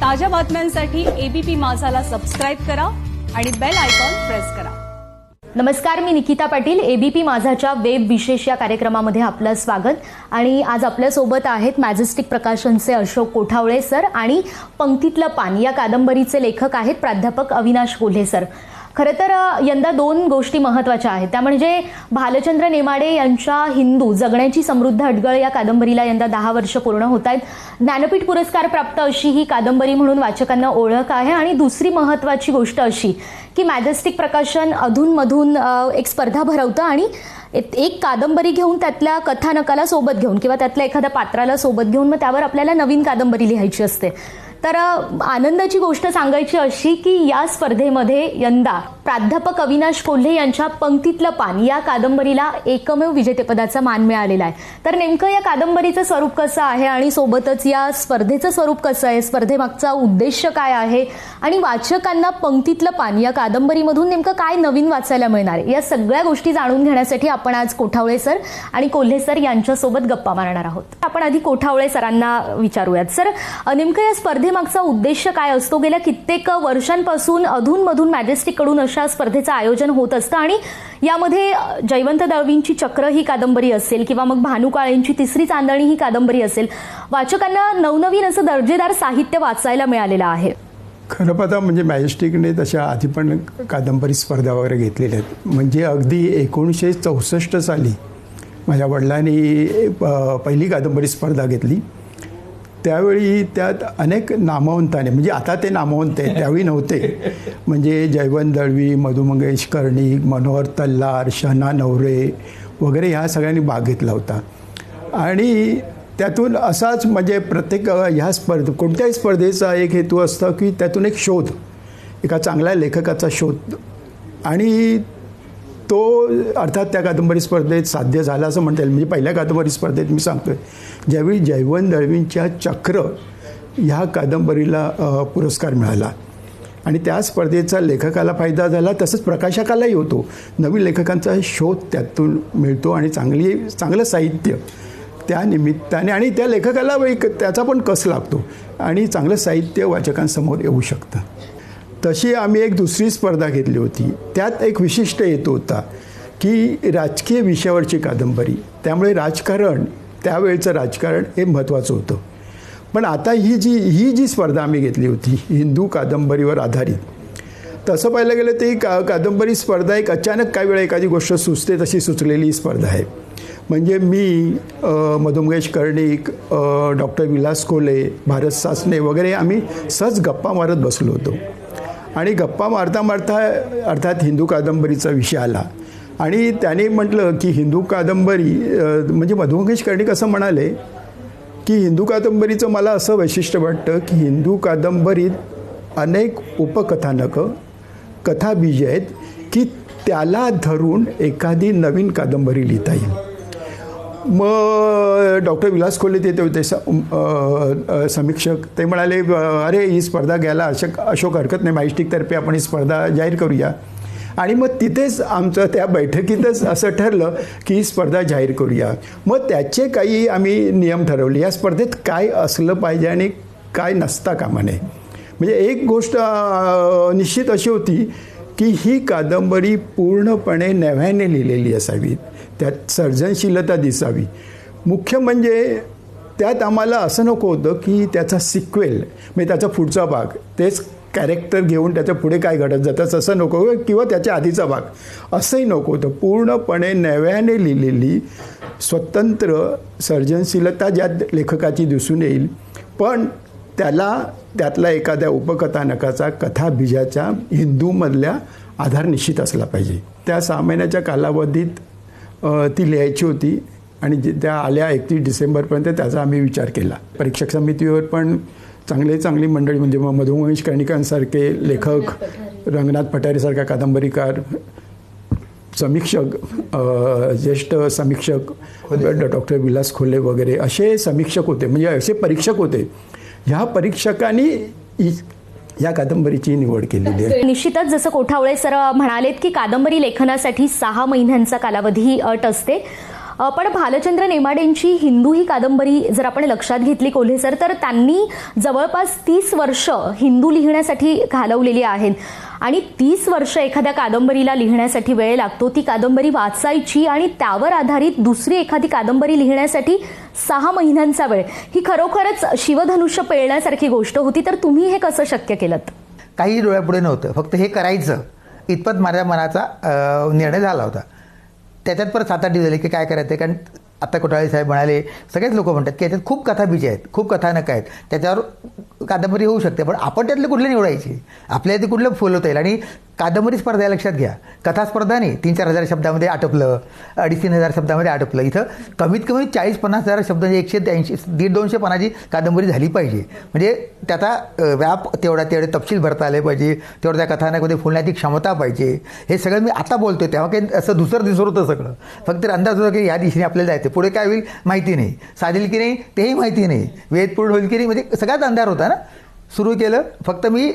ताज्या बातम्यांसाठी ABP माझाला subscribe करा आणि बेल आयकॉन प्रेस करा। नमस्कार, मी निकिता पाटील। एबीपी माझाच्या वेब विशेष या कार्यक्रमामध्ये आपलं स्वागत। आणि आज आपल्या सोबत आहेत मॅजेस्टिक प्रकाशनचे अशोक कोठावळे सर आणि पंक्तीतलं पान या कादंबरीचे लेखक आहेत प्राध्यापक अविनाश कोल्हे सर। खरं तर यंदा दोन गोष्टी महत्त्वाच्या आहेत, त्या म्हणजे भालचंद्र नेमाडे यांच्या हिंदू जगण्याची समृद्ध अडगळ या कादंबरीला यंदा 10 वर्ष पूर्ण होत आहेत। ज्ञानपीठ पुरस्कार प्राप्त अशी ही कादंबरी म्हणून वाचकांना ओळख आहे। आणि दुसरी महत्त्वाची गोष्ट अशी की मॅजेस्टिक प्रकाशन अधूनमधून एक स्पर्धा भरवतं आणि एक कादंबरी घेऊन त्यातल्या कथानकाला सोबत घेऊन किंवा त्यातल्या एखाद्या पात्राला सोबत घेऊन मग त्यावर आपल्याला नवीन कादंबरी लिहायची असते। तर आनंदाची गोष्ट सांगायची अशी की या स्पर्धेमध्ये यंदा प्राध्यापक अविनाश कोल्हे यांच्या पंक्तीतलं पान या कादंबरीला एकमेव विजेतेपदाचा मान मिळालेला आहे। तर नेमकं या कादंबरीचं स्वरूप कसं आहे आणि सोबतच या स्पर्धेचं स्वरूप कसं आहे, स्पर्धेमागचा उद्देश काय आहे आणि वाचकांना पंक्तीतलं पान या कादंबरीमधून नेमकं काय नवीन वाचायला मिळणार, या सगळ्या गोष्टी जाणून घेण्यासाठी आपण आज कोठावळे सर आणि कोल्हे सर यांच्यासोबत गप्पा मारणार आहोत। आपण आधी कोठावळे सरांना विचारूयात। सर, नेमकं या स्पर्धेमागचा उद्देश काय असतो? गेल्या कित्येक वर्षांपासून अधूनमधून मॅजेस्टिककडून अशा स्पर्धेचं आयोजन होत असतं आणि यामध्ये जयवंत दळवींची चक्र ही कादंबरी असेल किंवा मग भानू काळेंची तिसरी चांदणी ही कादंबरी असेल, वाचकांना नवनवीन असं दर्जेदार साहित्य वाचायला मिळालेलं आहे। खरं पाहता म्हणजे मॅजेस्टिकने तशा आधी पण कादंबरी स्पर्धा वगैरे घेतलेल्या आहेत। म्हणजे अगदी 1964 साली माझ्या वडिलांनी पहिली कादंबरी स्पर्धा घेतली। त्यावेळी त्यात अनेक नामवंतांनी, म्हणजे आता ते नामवंत आहेत, त्यावेळी नव्हते, म्हणजे जयवंत दळवी, मधु मंगेश कर्णिक, मनोहर तल्लार, शना नवरे वगैरे ह्या सगळ्यांनी भाग घेतला होता। आणि त्यातून असाच म्हणजे प्रत्येक ह्या कोणत्याही स्पर्धेचा एक हेतू असतो की त्यातून एक शोध, एका चांगल्या लेखकाचा शोध, आणि तो अर्थात त्या कादंबरी स्पर्धेत साध्य झाला असं म्हणता येईल। म्हणजे पहिल्या कादंबरी स्पर्धेत मी सांगतोय, ज्यावेळी जयवंत दळवींच्या चक्र ह्या कादंबरीला पुरस्कार मिळाला आणि त्या स्पर्धेचा लेखकाला फायदा झाला, तसंच प्रकाशकालाही होतो। नवीन लेखकांचा शोध त्यातून मिळतो आणि चांगलं साहित्य त्या निमित्ताने, आणि त्या लेखकाला एक त्याचा पण कस लागतो आणि चांगलं साहित्य वाचकांसमोर येऊ शकतं। तशी आम्ही एक दुसरी स्पर्धा घेतली होती। त्यात एक विशिष्ट हेतू होता की राजकीय विषयावरची कादंबरी, त्यामुळे राजकारण, त्यावेळचं राजकारण हे महत्त्वाचं होतं। पण आता ही जी स्पर्धा आम्ही घेतली होती हिंदू कादंबरीवर आधारित, तसं पाहायला गेलं तर ही कादंबरी स्पर्धा एक अचानक काही वेळा एखादी गोष्ट सुचते तशी सुचलेली स्पर्धा आहे। म्हणजे मी, मधु मंगेश कर्णिक, डॉक्टर विलास कोले, भारत सासने वगैरे आम्ही सहज गप्पा मारत बसलो होतो आणि गप्पा मारता मारता अर्थात हिंदू कादंबरीचा विषय आला आणि त्याने म्हटलं की हिंदू कादंबरी, म्हणजे मधु मंगेश कर्णिक असं म्हणाले की हिंदू कादंबरीचं मला असं वैशिष्ट्य वाटतं की हिंदू कादंबरीत अनेक उपकथानकं, कथाबीज आहेत की त्याला धरून एखादी नवीन कादंबरी लिहिता येईल। मग डॉक्टर विलास कोल्हे ते होते समीक्षक, ते म्हणाले अरे ही स्पर्धा घ्यायला अशोक हरकत नाही, मॅजेस्टिकतर्फे आपण ही स्पर्धा जाहीर करूया। आणि मग तिथेच आमचं त्या बैठकीतच असं ठरलं की ही स्पर्धा जाहीर करूया। मग त्याचे काही आम्ही नियम ठरवले, या स्पर्धेत काय असलं पाहिजे आणि काय नसता कामा नये। म्हणजे एक गोष्ट निश्चित अशी होती की ही कादंबरी पूर्णपणे नव्याने लिहिलेली असावी, त्यात सर्जनशीलता दिसावी। मुख्य म्हणजे त्यात आम्हाला असं नको होतं की त्याचा सिक्वेल, म्हणजे त्याचा पुढचा भाग, तेच कॅरेक्टर घेऊन त्याच्या पुढे काय घडत जातं असं नको, किंवा त्याच्या आधीचा भाग असंही नको होतं। पूर्णपणे नव्याने लिहिलेली स्वतंत्र सर्जनशीलता ज्या लेखकाची दिसून येईल, पण त्यातला एखाद्या उपकथानकाचा, कथाबीजाचा हिंदूमधल्या आधार निश्चित असला पाहिजे। त्या 6 महिन्याच्या कालावधीत ती लिहायची होती आणि त्या आल्या 31 डिसेंबरपर्यंत त्याचा आम्ही विचार केला। परीक्षक समितीवर पण चांगली मंडळी, म्हणजे मधु मंगेश कर्णिकांसारखे लेखक, रंगनाथ पठारेसारखा कादंबरीकार, समीक्षक, ज्येष्ठ समीक्षक डॉक्टर विलास कोल्हे वगैरे असे समीक्षक होते, म्हणजे असे परीक्षक होते। ह्या परीक्षकांनी या कादंबरीची निवड केलेली आहे। निश्चितच जसं कोठावळे सर म्हणालेत की कादंबरी लेखनासाठी 6 महिन्यांचा कालावधी अट असते। पण भालचंद्र नेमाडेंची हिंदू ही कादंबरी जर आपण लक्षात घेतली कोल्हे सर, तर त्यांनी जवळपास 30 वर्ष हिंदू लिहिण्यासाठी घालवलेली आहेत. आणि 30 वर्ष एखाद्या कादंबरीला लिहिण्यासाठी वेळ लागतो. ती कादंबरी वाचायची आणि त्यावर आधारित दुसरी एखादी कादंबरी लिहिण्यासाठी 6 महिन्यांचा वेळ, ही खरोखरच शिवधनुष्य पेलण्यासारखी गोष्ट होती. तर तुम्ही हे कसं शक्य केलं? काही डोळ्यापुढे नव्हतं, फक्त हे करायचं इतपत माझ्या मनाचा निर्णय झाला होता. त्याच्यात परत 7-8 दिवस झाले की काय करायचं. कारण आता कोठाळे साहेब म्हणाले, सगळेच लोक म्हणतात की याच्यात खूप कथाबीज आहेत, खूप कथानक आहेत, त्याच्यावर कादंबरी होऊ शकते, पण आपण त्यातले कुठले निवडायची, आपल्याला ते कुठलं फुलवता येईल. आणि कादंबरी स्पर्धा लक्षात घ्या, कथा स्पर्धा नाही 3-4 हजार शब्दामध्ये आटपलं, 2.5-3 हजार शब्दामध्ये आटपलं. इथं कमीत कमी 40-50 हजार शब्द, 180, 150-200 पानाची कादंबरी झाली पाहिजे. म्हणजे त्याचा व्याप तेवढे तपशील भरता आले पाहिजे, तेवढं त्या कथानकामध्ये फुलण्याची क्षमता पाहिजे. हे सगळं मी आता बोलतोय, तेव्हा काही असं दुसरं दिसत होतं सगळं. फक्त अंदाज होता की या दिशेने आपल्याला जायचं, पुढे काय होईल माहिती नाही, साधेल की नाही तेही माहिती नाही, वेद पूर्ण होईल की नाही, म्हणजे सगळ्यात अंधार होता ना. सुरू केलं. फक्त मी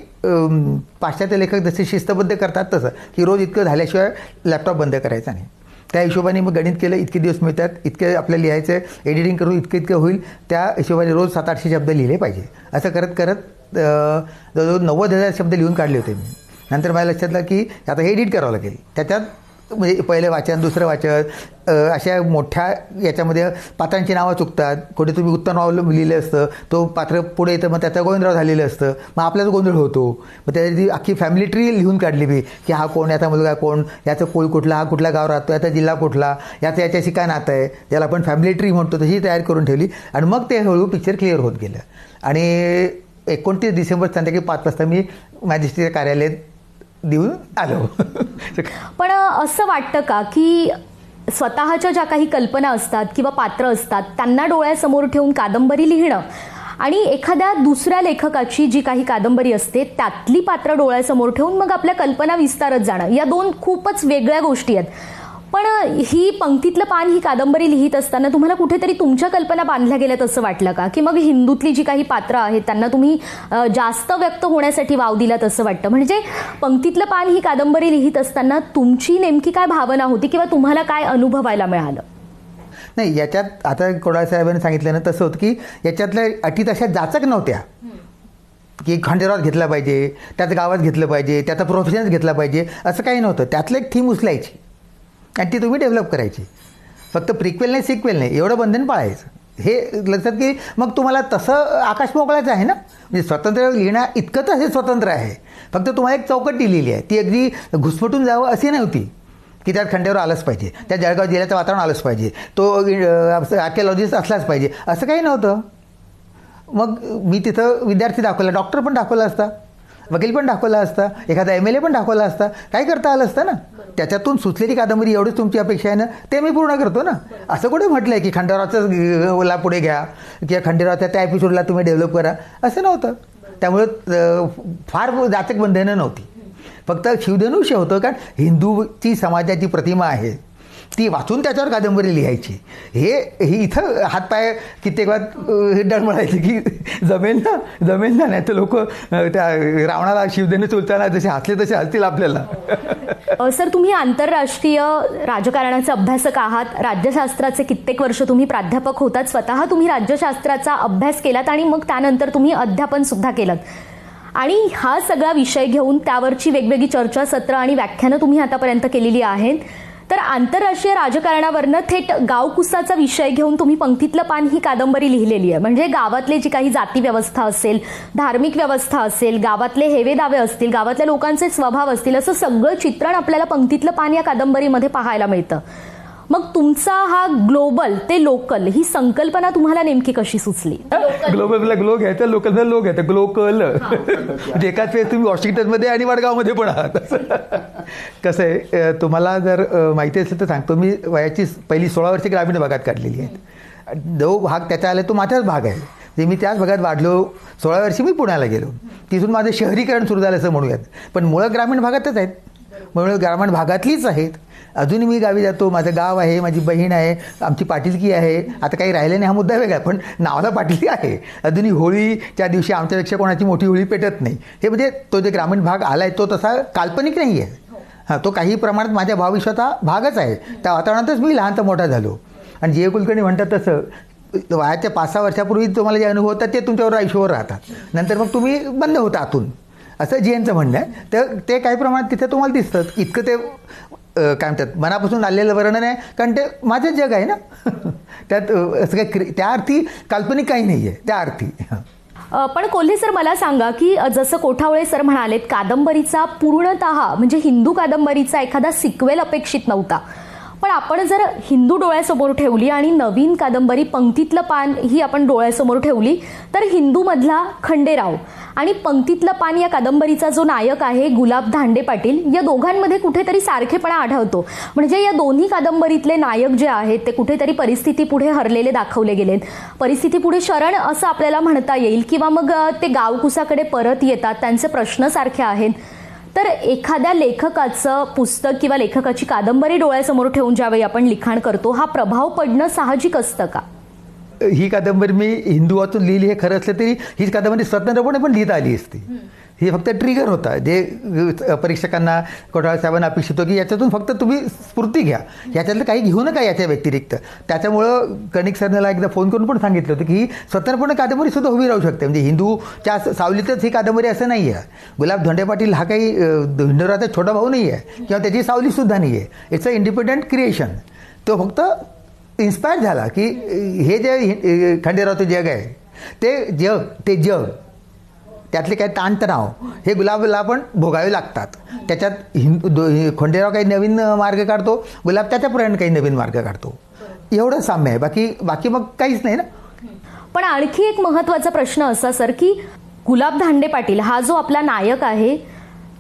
पाश्चात्य लेखक जसे शिस्तबद्ध करतात तसं की रोज इतकं झाल्याशिवाय लॅपटॉप बंद करायचा नाही. त्या हिशोबाने मग गणित केलं, इतके दिवस मिळतात, इतके आपल्याला लिहायचं, एडिटिंग करून इतकं होईल, त्या हिशोबाने रोज 700-800 शब्द लिहिले पाहिजे. असं करत करत जवळजवळ 90,000 शब्द लिहून काढले होते मी. नंतर मला लक्षात आलं की आता हे एडिट करावं लागेल. त्याच्यात म्हणजे पहिलं वाचन, दुसरं वाचन, अशा मोठ्या याच्यामध्ये पात्रांची नावं चुकतात. कुठे तुम्ही उत्तर नाव लिहिलं असतं, तो पात्र पुढे येतं, मग त्याचा गोविंदराव झालेलं असतं, मग आपल्याच गोंधळ होतो. मग त्याची अख्खी फॅमिली ट्री लिहून काढली मी की हा कोण, याचा मुलगा कोण, याचं कुळ कुठला, हा कुठला गाव राहतो, याचा जिल्हा कुठला, याच्याशी काय नातं आहे, ज्याला आपण फॅमिली ट्री म्हणतो, तशी तयार करून ठेवली. आणि मग ते हळूहळू पिक्चर क्लिअर होत गेलं. आणि 29 डिसेंबर संध्याकाळी 5 वाजता मी मॅजिस्ट्रेट कार्यालयात देऊन आलो. पण असं वाटतं का की स्वतःच्या ज्या काही कल्पना असतात किंवा पात्र असतात त्यांना डोळ्यासमोर ठेवून कादंबरी लिहिणं आणि एखाद्या दुसऱ्या लेखकाची जी काही कादंबरी असते त्यातली पात्र डोळ्यासमोर ठेवून मग आपल्या कल्पना विस्तारत जाणं, या दोन खूपच वेगळ्या गोष्टी आहेत. पण ही पंक्तीतलं पान ही कादंबरी लिहित असताना तुम्हाला कुठेतरी तुमच्या कल्पना बांधल्या गेल्यात असं वाटलं का? की मग हिंदूतली जी काही पात्र आहेत त्यांना तुम्ही जास्त व्यक्त होण्यासाठी वाव दिलात असं वाटतं? म्हणजे पंक्तीतलं पान ही कादंबरी लिहित असताना तुमची नेमकी काय भावना होती किंवा तुम्हाला काय अनुभवायला मिळालं? नाही, याच्यात आता कोडाळे साहेबांनी सांगितलं ना तसं होतं की याच्यातल्या अटी तशा जाचक नव्हत्या की खंडेरावात घेतला पाहिजे, त्याचं गावात घेतलं पाहिजे, त्याचा प्रोफेशनच घेतला पाहिजे, असं काही नव्हतं. त्यातलं एक थीम उचलायची आणि ती तुम्ही डेव्हलप करायची. फक्त प्रिक्वेल नाही, सिक्वेल नाही, एवढं बंधन पाळायचं. हे लक्षात की मग तुम्हाला तसं आकाश मोकळायचं आहे ना. म्हणजे स्वतंत्र लिहिणं इतकं तर हे स्वतंत्र आहे, फक्त तुम्हाला एक चौकट दिलेली आहे, ती अगदी घुसमटून जावं अशी नव्हती की त्यात खंडेराव आलंच पाहिजे, त्या जळगाव जिल्ह्याचं वातावरण आलंच पाहिजे, तो आर्किओलॉजिस्ट असलाच पाहिजे, असं काही नव्हतं. मग मी तिथं विद्यार्थी दाखवला, डॉक्टर पण दाखवला असता, वकील पण दाखवला असता, एखादा MLA पण दाखवला असता, काय करता आलं असतं ना. त्याच्यातून सुचलेली कादंबरी एवढीच तुमची अपेक्षा आहे ना, ते मी पूर्ण करतो ना. असं कुठे म्हटलं आहे की खंडेरावाचं पुढे घ्या किंवा खंडेरावाच्या त्या एपिसोडला तुम्ही डेव्हलप करा, असं नव्हतं. त्यामुळं फार जाचक बंधनं नव्हती. फक्त शिवधनुष्य होतं, कारण हिंदूची समाजाची प्रतिमा आहे ती वाचून त्याच्यावर कादंबरी लिहायची. हे इथं हातपाय कित्येक वेळा डळमळायचे की जमेल ना, नाही तर लोक त्या रावणाला शिवधनुष्य उचलताना जसे हसले तसे हसतील आपल्याला. सर, तुम्ही आंतरराष्ट्रीय राजकारणाचे अभ्यासक आहात, राज्यशास्त्राचे कित्येक वर्ष तुम्ही प्राध्यापक होतात, स्वतः तुम्ही राज्यशास्त्राचा अभ्यास केलात आणि मग त्यानंतर तुम्ही अध्यापन सुद्धा केलं. आणि हा सगळा विषय घेऊन त्यावरची वेगवेगळी चर्चासत्र आणि व्याख्यानं तुम्ही आतापर्यंत केलेली आहेत. तर आंतरराष्ट्रीय राजकारणावरनं थेट गावकुसाचा विषय घेऊन तुम्ही पंक्तीतलं पान ही कादंबरी लिहिलेली आहे. म्हणजे गावातले जी काही जाती व्यवस्था असेल, धार्मिक व्यवस्था असेल, गावातले हेवे दावे असतील, गावातल्या लोकांचे स्वभाव असतील, असं सगळं चित्रण आपल्याला पंक्तीतलं पान या कादंबरीमध्ये पाहायला मिळतं. मग तुमचा हा ग्लोबल ते लोकल ही संकल्पना तुम्हाला नेमकी कशी सुचली? ग्लोबलला ग्लो घ्यायचं, लोकलला लो घ्यायचं, ग्लोकल. एकाच वेळेस तुम्ही वॉशिंग्टनमध्ये आणि वडगावमध्ये पण आहात. कसं आहे, तुम्हाला जर माहिती असेल तर सांगतो, मी वयाची पहिली 16 वर्षे ग्रामीण भागात काढलेली आहेत. जो भाग त्याचा आला तो माझाच भाग आहे. जे मी त्याच भागात वाढलो. 16 वर्षी मी पुण्याला गेलो, तिथून माझं शहरीकरण सुरू झालं असं म्हणूयात, पण मुळं ग्रामीण भागातच आहेत, मुळं ग्रामीण भागातलीच आहेत. अजूनही मी गावी जातो, माझं गाव आहे, माझी बहीण आहे, आमची पाटीलकी आहे. आता काही राहिले नाही, हा मुद्दा वेगळा, पण नावाला पाटीलकी आहे. अजूनही होळीच्या दिवशी आमच्यापेक्षा कोणाची मोठी होळी पेटत नाही. हे म्हणजे तो जे ग्रामीण भाग आला आहे तो तसा काल्पनिक नाही आहे. हां, तो काही प्रमाणात माझ्या भावविश्वाचा भागच आहे. त्या वातावरणातच मी लहानचा मोठा झालो आणि जे कुलकर्णी म्हणतात तसं वयाच्या 5-6 वर्षापूर्वी तुम्हाला जे अनुभव होतात ते तुमच्यावर आयुष्यभर राहतात, नंतर मग तुम्ही बंद होता आतून, असं जीएनचं म्हणणं आहे. तर ते काही प्रमाणात तिथे तुम्हाला दिसतं. इतकं ते काय म्हणतात मनापासून आलेलं वर्णन आहे, कारण ते माझं जग आहे ना. त्यात असं काही त्या अर्थी काल्पनिक काही नाही आहे त्या अर्थी. पण कोल्हे सर मला सांगा की जसं कोठावळे सर म्हणालेत, कादंबरीचा पूर्णतः म्हणजे हिंदू कादंबरीचा एखादा सिक्वेल अपेक्षित नव्हता. पण आपण जर हिंदू डोळ्यासमोर ठेवली आणि नवीन कादंबरी पंक्तीतलं पान ही आपण डोळ्यासमोर ठेवली, तर हिंदूमधला खंडेराव आणि पंक्तीतलं पान या कादंबरीचा जो नायक आहे गुलाब धांडे पाटील, या दोघांमध्ये कुठेतरी सारखेपणा आढळतो. म्हणजे या दोन्ही कादंबरीतले नायक जे आहेत ते कुठेतरी परिस्थितीपुढे हरलेले दाखवले गेलेत, परिस्थितीपुढे शरण असं आपल्याला म्हणता येईल, किंवा मग ते गावकुसाकडे परत येतात, त्यांचे प्रश्न सारखे आहेत. तर एखाद्या लेखकाचं पुस्तक किंवा लेखकाची कादंबरी डोळ्यासमोर ठेवून ज्यावेळी आपण लिखाण करतो, हा प्रभाव पडणं साहजिक असतं का? ही कादंबरी मी हिंदुत्वातून लिहिली हे खरं असलं तरी ही कादंबरी स्वतंत्रपणे पण लिहिता आली असती. ही फक्त ट्रिगर होता, जे परीक्षकांना कोठावळे साहेबांना अपेक्षित होतं की याच्यातून फक्त तुम्ही स्फूर्ती घ्या, याच्यातलं काही घेऊ नका याच्या व्यतिरिक्त. त्याच्यामुळं कर्णिक सरनेला एकदा फोन करून पण सांगितलं होतं की ही स्वतंत्रपणे कादंबरीसुद्धा उभी राहू शकते. म्हणजे हिंदूच्या सावलीतच ही कादंबरी असं नाही आहे. गुलाब धांडे पाटील हा काही हिंदुराचा छोटा भाऊ नाही आहे किंवा त्याची सावलीसुद्धा नाही आहे. It's a independent creation. तो फक्त इन्स्पायर झाला की हे जे खंडेरावचं जग आहे ते जग त्यातले काही ताणतणाव हे गुलाबला पण भोगावे लागतात. त्याच्यात खंडेराव काही नवीन मार्ग काढतो, गुलाब त्याच्यापर्यंत काही नवीन मार्ग काढतो. एवढं साम्य आहे, बाकी मग काहीच नाही ना. पण आणखी एक महत्त्वाचा प्रश्न असा सर की गुलाब धांडे पाटील हा जो आपला नायक आहे,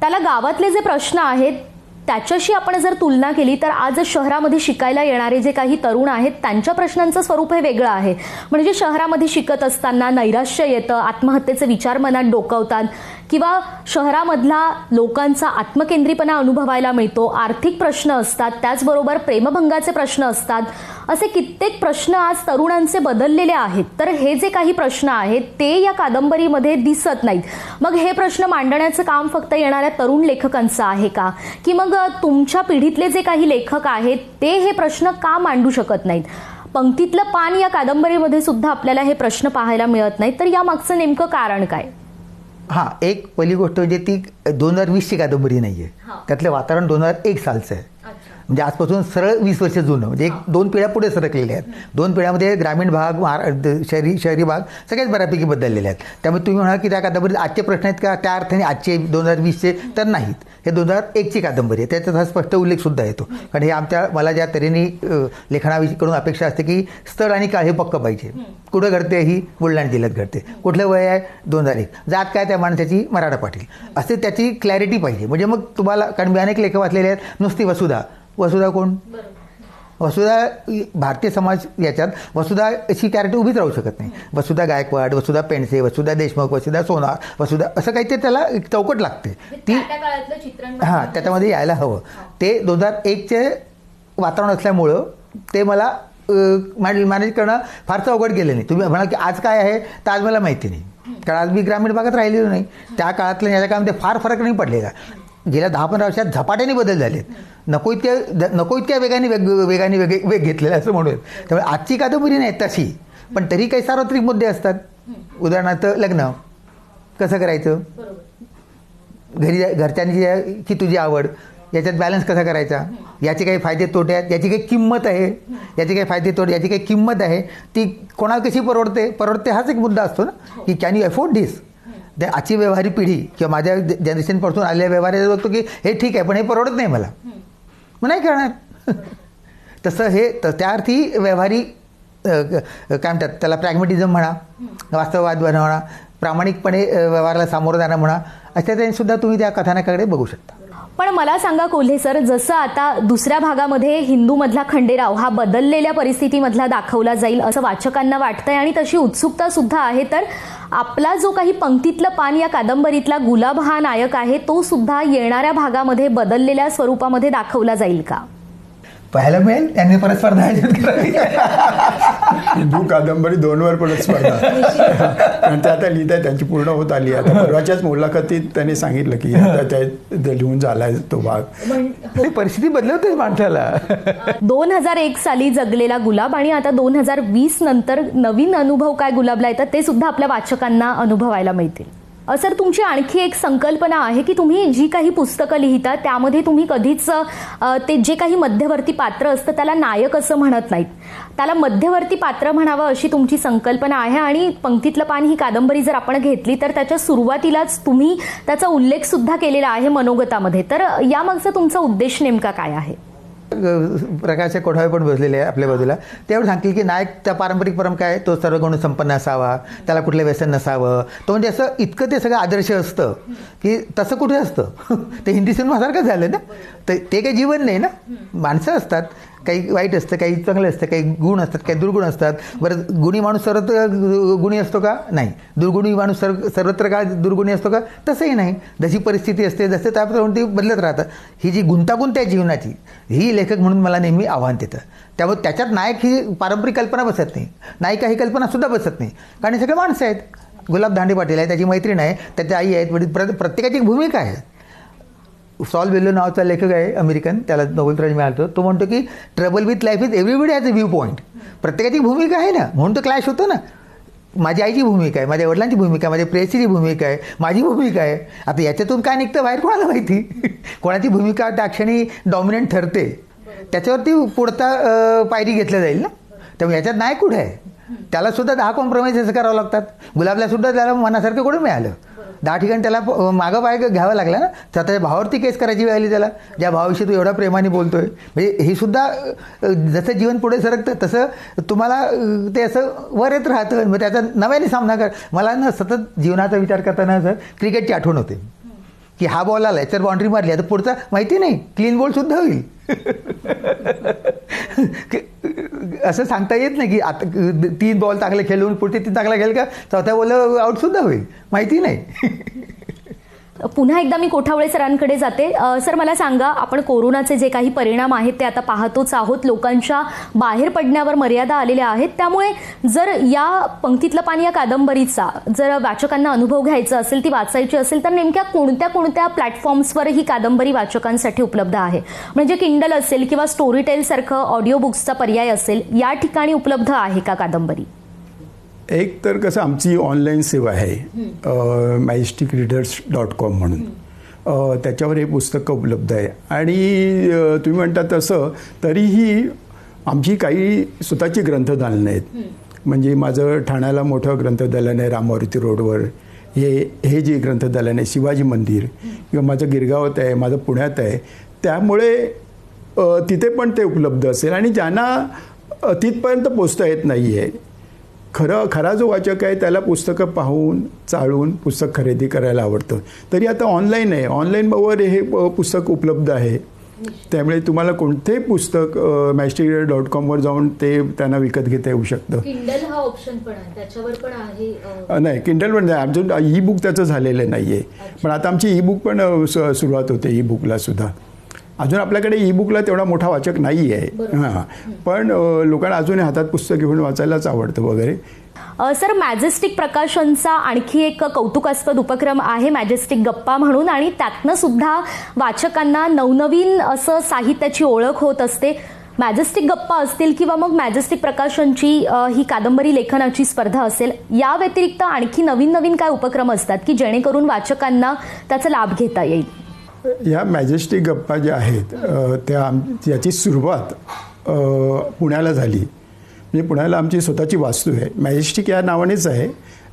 त्याला गावातले जे प्रश्न आहेत त्याच्याशी आपण जर तुलना केली तर आज शहरामध्ये शिकायला येणारे जे काही तरुण आहेत त्यांच्या प्रश्नांचं स्वरूप हे वेगळं आहे. म्हणजे शहरामध्ये शिकत असताना नैराश्य येतं, आत्महत्येचे विचार मनात डोकावतात, किंवा शहरामधला लोकांचा आत्मकेंद्रीपणा अनुभवायला मिळतो, आर्थिक प्रश्न असतात, त्याचबरोबर प्रेमभंगाचे प्रश्न असतात. असे कित्येक प्रश्न आज तरुणांचे बदललेले आहेत. तर हे जे काही प्रश्न आहेत ते या कादंबरीमध्ये दिसत नाहीत. मग हे प्रश्न मांडण्याचं काम फक्त येणाऱ्या तरुण लेखकांचं आहे का, की मग तुमच्या पिढीतले जे काही लेखक आहेत ते हे प्रश्न का मांडू शकत नाहीत? पंक्तीतलं पान या कादंबरीमध्ये सुद्धा आपल्याला हे प्रश्न पाहायला मिळत नाहीत. तर यामागचं नेमकं कारण काय? हां, एक पहिली गोष्ट म्हणजे ती 2020ची कादंबरी नाही आहे. त्यातलं वातावरण 2001 सालचं आहे. म्हणजे आजपासून सरळ 20 वर्ष जुनं, म्हणजे 1-2 पिढ्या पुढे सरकलेल्या आहेत. 2 पिढ्यामध्ये ग्रामीण भाग, शहरी भाग सगळ्याच बऱ्यापैकी बदललेले आहेत. त्यामुळे तुम्ही म्हणाल की त्या कादंबरीत आजचे प्रश्न आहेत का, त्या अर्थाने आजचे 2020चे तर नाहीत. हे 2001ची कादंबरी आहे. त्याच्यात हा स्पष्ट उल्लेखसुद्धा येतो. कारण हे मला ज्या तऱ्हेने लेखनाकडून अपेक्षा असते की स्थळ आणि काळ हे पक्क पाहिजे. कुठं घडते, ही बुलढाणा जिल्ह्यात घडते. कुठलं वय आहे, 2001. जात काय त्या माणसाची, मराठा पाटील, असे त्याची क्लॅरिटी पाहिजे. म्हणजे मग तुम्हाला, कारण मी अनेक लेखक वाचलेले आहेत. नुसती वसुधा कोण? वसुधा भारतीय समाज याच्यात वसुधा अशी कॅरेक्टर उभीच राहू शकत नाही. वसुधा गायकवाड, वसुधा पेंडसे, वसुधा देशमुख, वसुधा सोनार, वसुधा असं काहीतरी त्याला चौकट लागते. ती हां त्याच्यामध्ये यायला हवं. ते 2001चे वातावरण असल्यामुळं ते मला मॅनेज करणं फारसं अवघड गेलं नाही. तुम्ही म्हणाल की आज काय आहे, तर आज मला माहिती नाही, कारण आज मी ग्रामीण भागात राहिलेलो नाही. त्या काळातल्या याच्या काळामध्ये फार फरक नाही पडलेला. गेल्या 10-15 वर्षात झपाट्याने बदल झालेत. नको इतक्या वेगाने वेग घेतलेला असं म्हणूयात. त्यामुळे आजची कादंबरी नाही तशी, पण तरी काही सार्वत्रिक मुद्दे असतात. उदाहरणार्थ लग्न कसं करायचं, घरच्यांची तुझी आवड, याच्यात बॅलन्स कसा करायचा, याचे काही फायदे तोटे आहेत, याची काही किंमत आहे, याचे काही फायदे तोटे, याची काही किंमत आहे, ती कोणाला कशी परवडते हाच एक मुद्दा असतो ना, की कॅन यू अफोर्ड दिस. आजची व्यवहारी पिढी किंवा माझ्या जनरेशनपासून आलेल्या व्यवहाराला बघतो की हे ठीक आहे पण हे परवडत नाही मला, मग नाही करणार. तसं हे त्या अर्थी व्यवहारी काय म्हणतात त्याला प्रॅग्मॅटिझम म्हणा, वास्तववाद म्हणा, प्रामाणिकपणे व्यवहाराला सामोरं जाणं म्हणा, अशा तऱ्हेने सुद्धा तुम्ही त्या कथानकाकडे बघू शकता. पण मला सांगा कोल्हे सर, जसं आता दुसऱ्या भागामध्ये हिंदूमधला खंडेराव हा बदललेल्या परिस्थितीमधला दाखवला जाईल असं वाचकांना वाटतंय आणि तशी उत्सुकता सुद्धा आहे, तर आपला जो काही पंक्तीतलं पान या कादंबरीतला गुलाब हा नायक आहे तो सुद्धा येणाऱ्या भागामध्ये बदललेल्या स्वरूपामध्ये दाखवला जाईल का? पाहायला मिळेल त्यांनी परत स्पर्धा आयोजित करावी. हिंदू कादंबरी 2 वर परत स्पर्धा. कारण ते आता लिहित आहे, त्यांची पूर्ण होत आली. आता परवाच्याच मुलाखतीत त्यांनी सांगितलं की आता ते लिहून झालाय तो भाग. ती परिस्थिती बदलवतेच माणसाला. 2001 साली जगलेला गुलाब आणि आता 2020 नंतर नवीन अनुभव काय गुलाबला येतात ते सुद्धा आपल्या वाचकांना अनुभवायला मिळतील. सर, तुमची आणखी एक संकल्पना आहे की तुम्ही जी काही पुस्तकं लिहिता त्यामध्ये तुम्ही कधीच ते जे काही मध्यवर्ती पात्र असतं त्याला नायक असं म्हणत नाहीत, त्याला मध्यवर्ती पात्र म्हणावं अशी तुमची संकल्पना आहे. आणि पंक्तीतलं पान ही कादंबरी जर आपण घेतली तर त्याच्या सुरुवातीलाच तुम्ही त्याचा उल्लेख सुद्धा केलेला आहे मनोगतामध्ये. तर यामागचा तुमचा उद्देश नेमका काय आहे? प्रकाशचे कोठावे पण बसलेले आहे आपल्या बाजूला. तेवढं सांगतील की नायक त्या पारंपरिक परंपरा आहे, तो सर्व गुण संपन्न असावा, त्याला कुठलं व्यसन नसावं. तो म्हणजे असं इतकं ते सगळं आदर्श असतं की तसं कुठे असतं. ते हिंदी सिनेमासारखंच झालं ना. तर ते काही जीवन नाही ना, माणसं असतात, काही वाईट असतं, काही चांगलं असतं, काही गुण असतात, काही दुर्गुण असतात. बरं, गुणी माणूस सर्वत्र गुणी असतो का? नाही. दुर्गुणी माणूस सर्वत्र का दुर्गुणी असतो का? तसंही नाही. जशी परिस्थिती असते जसं त्याप्रमाणे ती बदलत राहतात. ही जी गुंतागुंत आहे जीवनाची, ही लेखक म्हणून मला नेहमी आव्हान देतं. त्यामुळे त्याच्यात नायक ही पारंपरिक कल्पना बसत नाही, नायिका ही कल्पनासुद्धा बसत नाही. कारण हे सगळे माणसं आहेत. गुलाब दांडे पाटील आहे, त्याची मैत्रीण आहे, त्याच्या आई आहेत, प्रत्येकाची एक भूमिका आहे. सॉल बेल्लो नावाचा लेखक आहे अमेरिकन, त्याला नोबेल प्राइज मिळाला. तो म्हणतो की trouble with life is everybody has a view point. प्रत्येकाची भूमिका आहे ना, म्हणून तो क्लॅश होतो ना. माझी आईची भूमिका आहे, माझ्या वडिलांची भूमिका आहे, माझ्या प्रेयसीची भूमिका आहे, माझी भूमिका आहे. आता याच्यातून काय निघतं बाहेर कोणाला माहिती. कोणाची भूमिका त्या क्षणी डॉमिनंट ठरते त्याच्यावरती पुढचा पायरी घेतल्या जाईल ना. त्यामुळे याच्यात नाही कुठे आहे, त्याला सुद्धा 10 कॉम्प्रोमाइज करावं लागतात. गुलाबला सुद्धा त्याला मनासारखं कुठं मिळालं. 10 ठिकाणी त्याला मागं पाय घ्यावं लागलं ना. स्वतःच्या भावावरती केस करायची वेळ आली त्याला, ज्या भावाविषयी तू एवढा प्रेमाने बोलतोय. म्हणजे हे सुद्धा जसं जीवन पुढे सरकतं तसं तुम्हाला ते असं वर येत राहतं. मग त्याचा नव्याने सामना कर. मला ना सतत जीवनाचा विचार करताना सर क्रिकेटची आठवण होते की हा बॉल आला, याच्यावर बाउंड्री मारली, आता पुढचा माहिती नाही, क्लीन बॉल सुद्धा होईल. असं सांगता येत नाही की आता 3 बॉल चांगले खेळून पुढचे 3 चांगला खेळ का 4थ्या बॉल आउट सुद्धा होईल, माहिती नाही. पुन्हा एकदा मी कोठावळे सरांकडे जाते. सर, मला सांगा, आपण कोरोनाचे जे काही परिणाम आहेत ते आता पाहतोच आहोत. लोकांच्या बाहेर पडण्यावर मर्यादा आलेल्या आहेत. त्यामुळे जर या पंक्तीतलं पान या कादंबरीचा जर वाचकांना अनुभव घ्यायचा असेल, ती वाचायची असेल, तर नेमक्या कोणत्या प्लॅटफॉर्म्सवर ही कादंबरी वाचकांसाठी उपलब्ध आहे? म्हणजे किंडल असेल किंवा स्टोरीटेल सारखं ऑडिओ बुक्सचा पर्याय असेल, या ठिकाणी उपलब्ध आहे का कादंबरी? एक तर कसं आमची ऑनलाईन सेवा आहे majesticreaders.com म्हणून, त्याच्यावर हे पुस्तकं उपलब्ध आहे. आणि तुम्ही म्हणता तसं तरीही आमची काही स्वतःची ग्रंथदालनं आहेत. म्हणजे माझं ठाण्याला मोठं ग्रंथदालन आहे रामावती रोडवर. हे जे ग्रंथदालन आहे, शिवाजी मंदिर, किंवा माझं गिरगावात आहे, माझं पुण्यात आहे. त्यामुळे तिथे पण ते उपलब्ध असेल. आणि ज्यांना तिथपर्यंत पोचता येत नाही आहे, खरा जो वाचक आहे त्याला पुस्तकं पाहून चाळून पुस्तक खरेदी करायला आवडतं, तरी आता ऑनलाईन आहे, ऑनलाईनवर हे पुस्तक उपलब्ध आहे. त्यामुळे तुम्हाला कोणतेही पुस्तक majesticreader.com वर जाऊन ते त्यांना विकत घेता येऊ शकतं. किंडल हा ऑप्शन पण आहे, त्याच्यावर पण आहे? नाही, किंडल पण नाही, अजून ई बुक त्याचं झालेलं नाही आहे. पण आता आमची ई बुक पण सुरुवात होते, ई बुकला सुद्धा. अजून आपल्याकडे ई बुकला तेवढा मोठा वाचक नाही आहे. हां, पण लोकांना अजूनही हातात पुस्तक घेऊन वाचायलाच आवडतं वगैरे. सर, मॅजेस्टिक प्रकाशनचा आणखी एक कौतुकास्पद उपक्रम आहे मॅजेस्टिक गप्पा म्हणून, आणि त्यातनं सुद्धा वाचकांना नवनवीन असं साहित्याची ओळख होत असते. मॅजेस्टिक गप्पा असतील किंवा मग मॅजेस्टिक प्रकाशनची ही कादंबरी लेखनाची स्पर्धा असेल, या व्यतिरिक्त आणखी नवीन काय उपक्रम असतात की जेणेकरून वाचकांना त्याचा लाभ घेता येईल? या मॅजेस्टिक गप्पा ज्या आहेत याची सुरुवात पुण्याला झाली. म्हणजे पुण्याला आमची स्वतःची वास्तू आहे, मॅजेस्टिक या नावानेच आहे,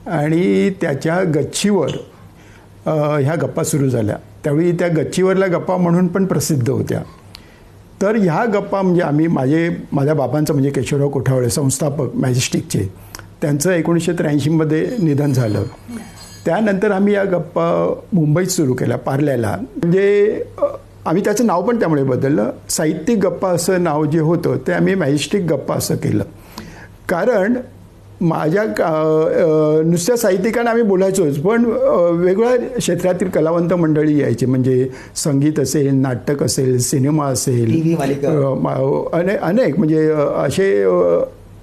आणि त्याच्या गच्चीवर ह्या गप्पा सुरू झाल्या. त्यावेळी त्या गच्चीवरल्या गप्पा म्हणून पण प्रसिद्ध होत्या. तर ह्या गप्पा म्हणजे आम्ही माझ्या बाबांचं म्हणजे केशवराव कोठावळे संस्थापक मॅजेस्टिकचे, त्यांचं 1983 निधन झालं. त्यानंतर आम्ही या गप्पा मुंबईत सुरू केल्या, पार्ल्याला. म्हणजे आम्ही त्याचं नाव पण त्यामुळे बदललं. साहित्यिक गप्पा असं नाव जे होतं ते आम्ही मॅजेस्टिक गप्पा असं केलं. कारण माझ्या नुसत्या साहित्यिकांना आम्ही बोलायचोच, पण वेगवेगळ्या क्षेत्रातील कलावंत मंडळी यायची, म्हणजे संगीत असेल, नाटक असेल, सिनेमा असेल, TV मालिका. अनेक म्हणजे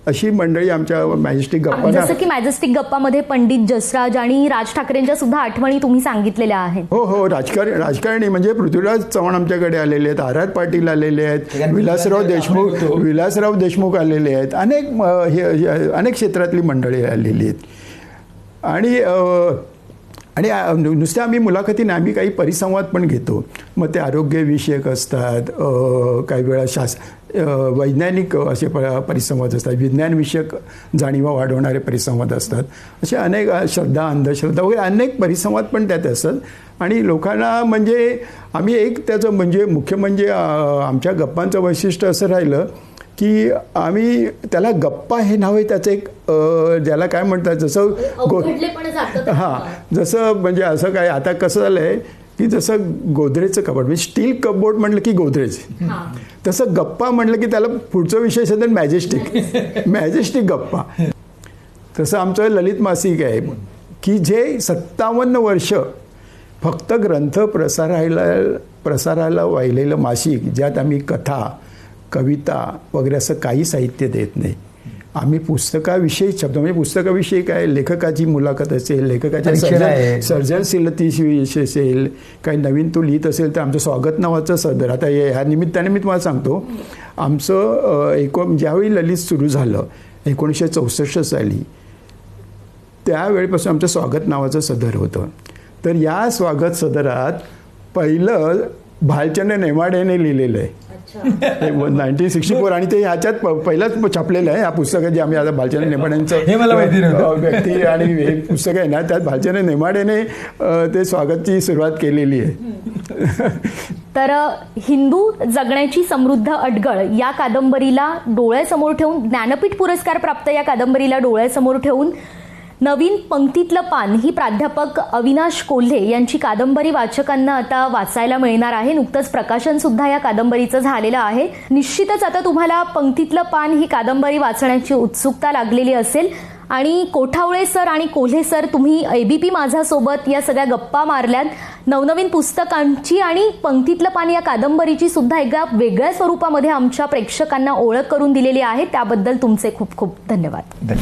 अशी मंडळी आमच्या मॅजेस्टिक गप्पा. जसं की मॅजेस्टिक गप्पामध्ये पंडित जसराज आणि राज ठाकरेंच्या सुद्धा आठवणी तुम्ही सांगितलेल्या आहेत. हो, राजकारणी म्हणजे पृथ्वीराज चव्हाण आमच्याकडे आलेले आहेत, आर पाटील आलेले आहेत, विलासराव देशमुख आलेले आहेत, अनेक क्षेत्रातली मंडळी आलेली आहेत. आणि नुसत्या आम्ही मुलाखतीने आम्ही काही परिसंवाद पण घेतो. मग ते आरोग्यविषयक असतात, काही वेळा वैज्ञानिक असे परिसंवाद असतात, विज्ञानविषयक जाणीवा वाढवणारे परिसंवाद असतात. असे अनेक श्रद्धा, अंधश्रद्धा वगैरे अनेक परिसंवाद पण त्यात असतात. आणि लोकांना म्हणजे आम्ही एक त्याचं म्हणजे मुख्य म्हणजे आमच्या गप्पांचं वैशिष्ट्य असं राहिलं की आम्ही त्याला गप्पा हे नाव आहे त्याचं एक ज्याला काय म्हणतात, जसं जसं म्हणजे असं काय आता कसं झालं आहे की जसं गोदरेजचं कबोर्ड म्हणजे स्टील कबोर्ड म्हटलं की गोदरेज, तसं गप्पा म्हटलं की त्याला पुढचं विषय असेल तर मॅजेस्टिक गप्पा. तसं आमचं ललित मासिक आहे की जे 57 वर्ष फक्त ग्रंथ प्रसाराला वाहिलेलं मासिक, ज्यात आम्ही कथा, कविता वगैरे असं काही साहित्य देत नाही. आम्ही पुस्तकाविषयी शब्द म्हणजे पुस्तकाविषयी काय, लेखकाची मुलाखत असेल, लेखकाच्या सर्जनशीलतेविषयी असेल, काही नवीन तो लिहित असेल तर आमचं स्वागत नावाचं सदर. आता ह्या निमित्ताने मी तुम्हाला सांगतो, आमचं ज्यावेळी ललित सुरू झालं 1964 साली, त्यावेळीपासून आमचं स्वागत नावाचं सदर होतं. तर या स्वागत सदरात पहिलं भालचंद्र नेमाडेने लिहिलेलं आहे 1964, आणि ते ह्याच्यात पहिलाच छापलेलं आहे. या पुस्तकात जे आम्ही आता भालचंद्र नेमाडेंचं व्यक्ती आणि हे पुस्तक आहे ना, त्यात भालचंद्र नेमाडेने ते स्वागतची सुरुवात केलेली आहे. तर हिंदू जगण्याची समृद्ध अडगळ या कादंबरीला डोळ्यासमोर ठेवून, ज्ञानपीठ पुरस्कार प्राप्त या कादंबरीला डोळ्यासमोर ठेवून नवीन पंक्तीतलं पान ही प्राध्यापक अविनाश कोल्हे यांची कादंबरी वाचकांना आता वाचायला मिळणार आहे. नुकतंच प्रकाशन सुद्धा या कादंबरीचं झालेलं आहे. निश्चितच आता तुम्हाला पंक्तीतलं पान ही कादंबरी वाचण्याची उत्सुकता लागलेली असेल. आणि कोठावळे सर आणि कोल्हे सर, तुम्ही एबीपी माझासोबत या सगळ्या गप्पा मारल्यात, नवनवीन पुस्तकांची आणि पंक्तीतलं पान या कादंबरीची सुद्धा एका वेगळ्या स्वरूपामध्ये आमच्या प्रेक्षकांना ओळख करून दिलेली आहे. त्याबद्दल तुमचे खूप खूप धन्यवाद.